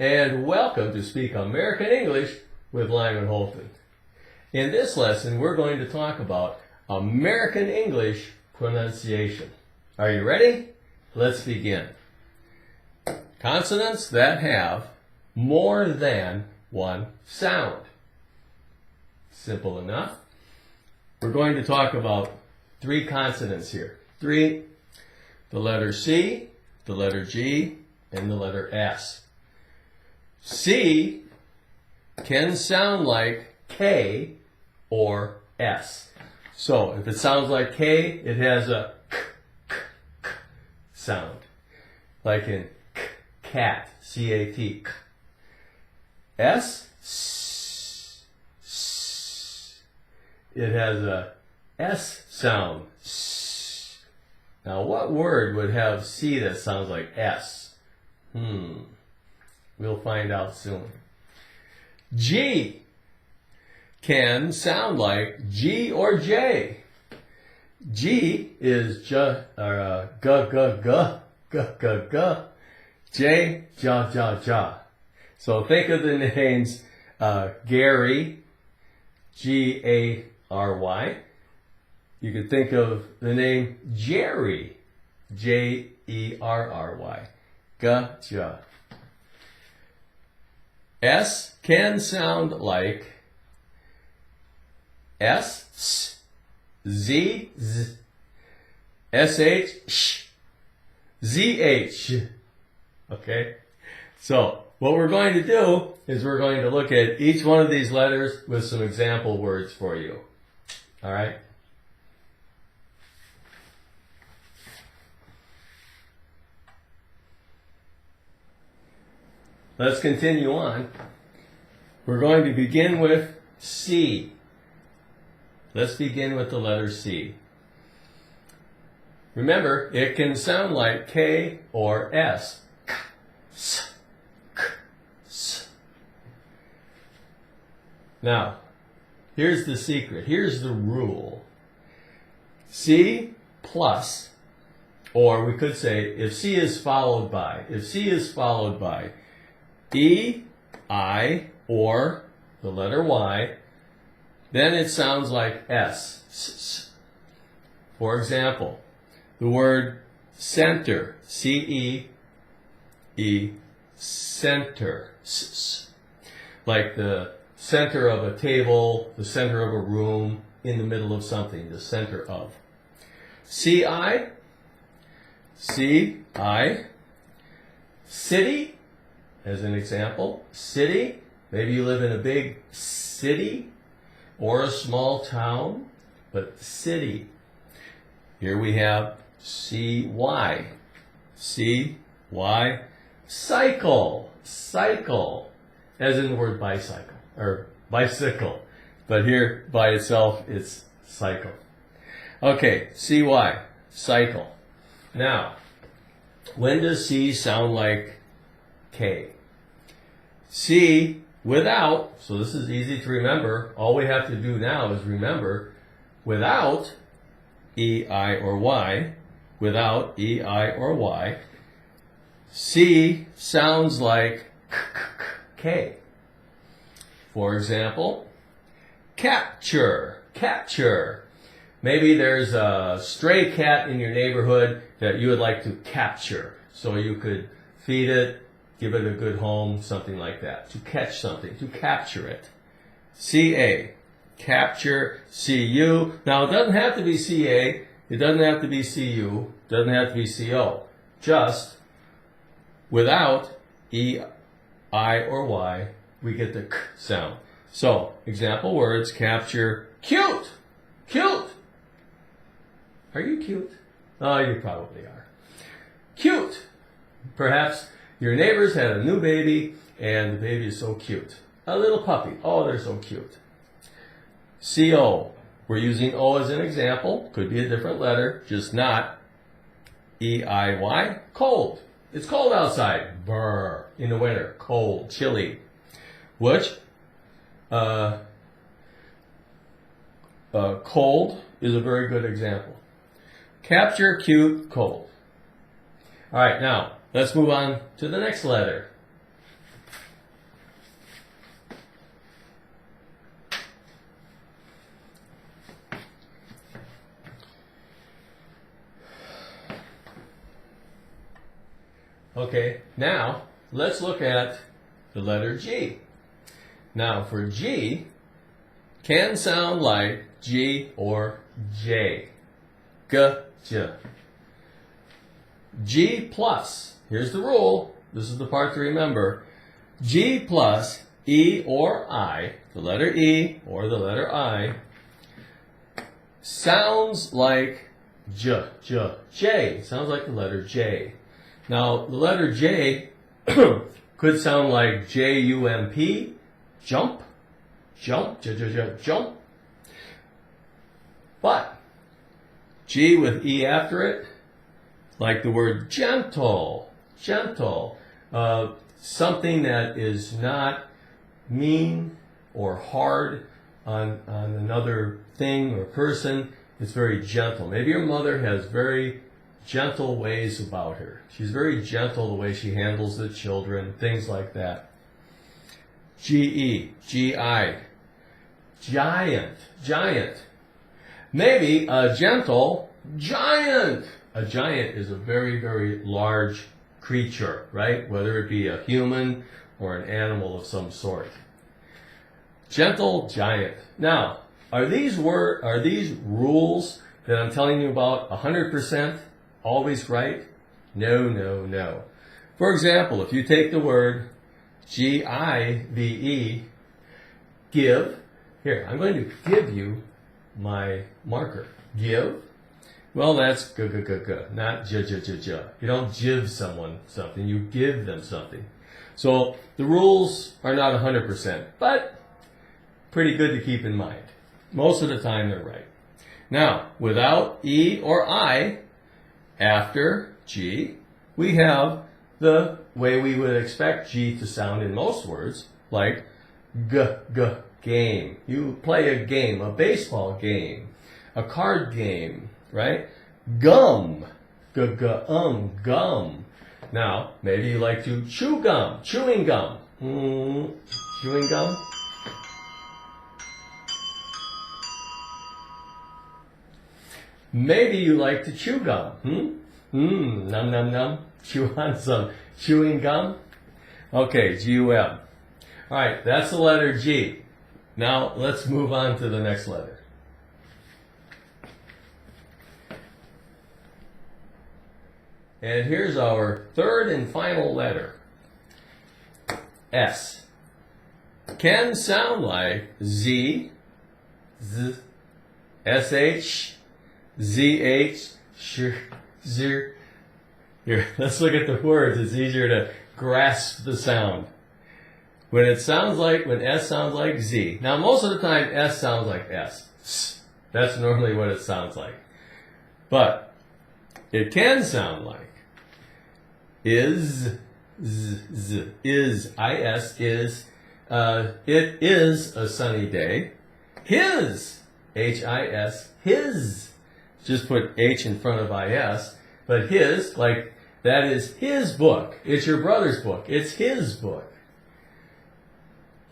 and welcome to Speak American English with Lyman Holton. In this lesson, we're going to talk about American English pronunciation. Are you ready? Let's begin. Consonants that have more than one sound. Simple enough. We're going to talk about three consonants here. Three: the letter C, the letter G, and the letter S. C can sound like K or S. So if it sounds like K, it has a k, k, k sound. Like in cat, C-A-T. S, s, s. It has a S sound. S. Now what word would have C that sounds like S? We'll find out soon. G can sound like G or J. G is g, g. J, ja, ja, ja. So think of the names Gary, G-A-R-Y. You could think of the name Jerry, J-E-R-R-Y. G-ja. S can sound like S, S, Z, Z, S-H, sh, Z-H. Okay? So, what we're going to do is we're going to look at each one of these letters with some example words for you. All right? Let's continue on. We're going to begin with C. Let's begin with the letter C. Remember, it can sound like K or S. K, S, K, S. Now, here's the secret. Here's the rule. C plus, or we could say if C is followed by E, I, or the letter Y, then it sounds like S. S. For example, the word center, C-E-E, center, S. Like the center of a table, the center of a room, in the middle of something, the center of. C-I, C-I, city, as an example, city. Maybe you live in a big city or a small town, but city. Here we have C-Y, C-Y, cycle, cycle, as in the word bicycle, or bicycle. But here by itself, it's cycle. Okay, C-Y, cycle. Now, when does C sound like K? C without, so this is easy to remember, all we have to do now is remember, without E, I, or Y, without E, I, or Y, C sounds like K. For example, capture, capture. Maybe there's a stray cat in your neighborhood that you would like to capture, so you could feed it, give it a good home, something like that. To catch something, to capture it. C-A, capture, C-U. Now, it doesn't have to be C-A, it doesn't have to be C-U, it doesn't have to be C-O. Just, without E, I, or Y, we get the K sound. So, example words, capture, cute, cute. Are you cute? Oh, you probably are. Cute. Perhaps your neighbors had a new baby, and the baby is so cute. A little puppy. Oh, they're so cute. C-O. We're using O as an example. Could be a different letter, just not E-I-Y. Cold. It's cold outside. Brr. In the winter. Cold. Chilly. Which? Cold is a very good example. Capture, cute, cold. All right, now, let's move on to the next letter. Okay, now let's look at the letter G. Now for G, can sound like G or J. G, J. G plus, here's the rule, this is the part to remember. G plus E or I, the letter E or the letter I, sounds like J, J, J. Sounds like the letter J. Now, the letter J could sound like J-U-M-P, jump, jump, j, j, j, jump. But G with E after it, like the word gentle, gentle, something that is not mean or hard on another thing or person. It's very gentle. Maybe your mother has very gentle ways about her. She's very gentle the way she handles the children, things like that. G-E, G-I, giant, giant. Maybe a gentle giant. A giant is a very, very large creature, right? Whether it be a human or an animal of some sort. Gentle giant. Now, are these rules that I'm telling you about 100% always right? No, no, no. For example, if you take the word G-I-V-E, give. Here, I'm going to give you my marker. Give. Well, that's g, not j, j, j, j. You don't give someone something, you give them something. So the rules are not 100%, but pretty good to keep in mind. Most of the time they're right. Now, without E or I after G, we have the way we would expect G to sound in most words, like g, game. You play a game, a baseball game, a card game, right? Gum, gum. Now, maybe you like to chew gum, chewing gum. Chewing gum. Maybe you like to chew gum. Num, num, num. Chew on some chewing gum. Okay, G-U-M. All right, that's the letter G. Now, let's move on to the next letter. And here's our third and final letter. S. Can sound like Z, Z, S-H, Z-H, Z. Here, let's look at the words. It's easier to grasp the sound. When S sounds like Z. Now, most of the time, S sounds like S. That's normally what it sounds like. But it can sound like is, I-S, is, it is a sunny day. His, H-I-S, his. Just put H in front of I-S. But his, like, that is his book. It's your brother's book. It's his book.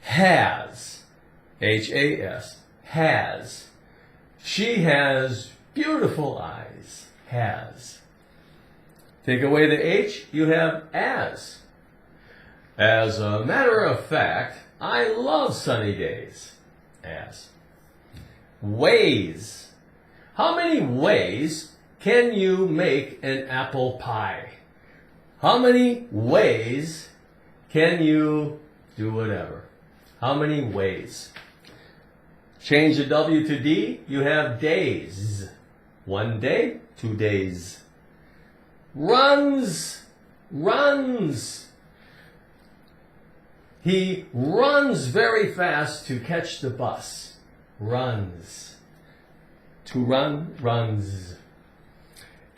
Has, H-A-S, has. She has beautiful eyes. Has. Take away the H, you have as. As a matter of fact, I love sunny days. As. Ways. How many ways can you make an apple pie? How many ways can you do whatever? How many ways? Change the W to D, you have days. 1 day, 2 days. Runs, runs. He runs very fast to catch the bus. Runs. To run, runs.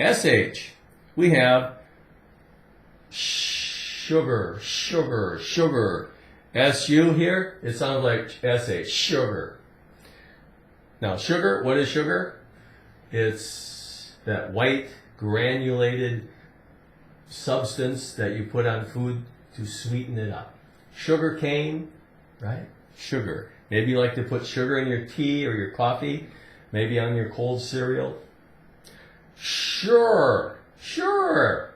SH, we have sugar, sugar, sugar. SU here, it sounds like SH, sugar. Now, sugar, what is sugar? It's that white, granulated substance that you put on food to sweeten it up. Sugar cane, right? Sugar. Maybe you like to put sugar in your tea or your coffee, maybe on your cold cereal. Sure, sure.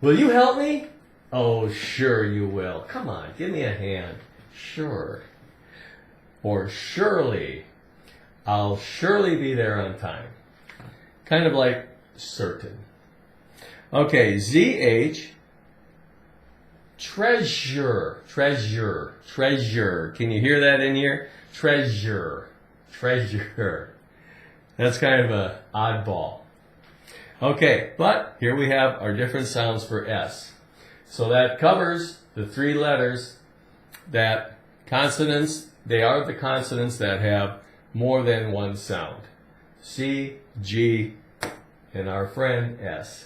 Will you help me? Oh, sure you will. Come on, give me a hand. Sure. Or surely. I'll surely be there on time. Kind of like certain. Okay, ZH. Treasure. Treasure. Treasure. Can you hear that in here? Treasure. Treasure. That's kind of an oddball. Okay, but here we have our different sounds for S. So that covers the three letters that consonants, they are the consonants that have more than one sound. C, G, and our friend S.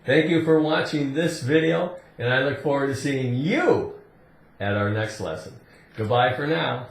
Thank you for watching this video, and I look forward to seeing you at our next lesson. Goodbye for now.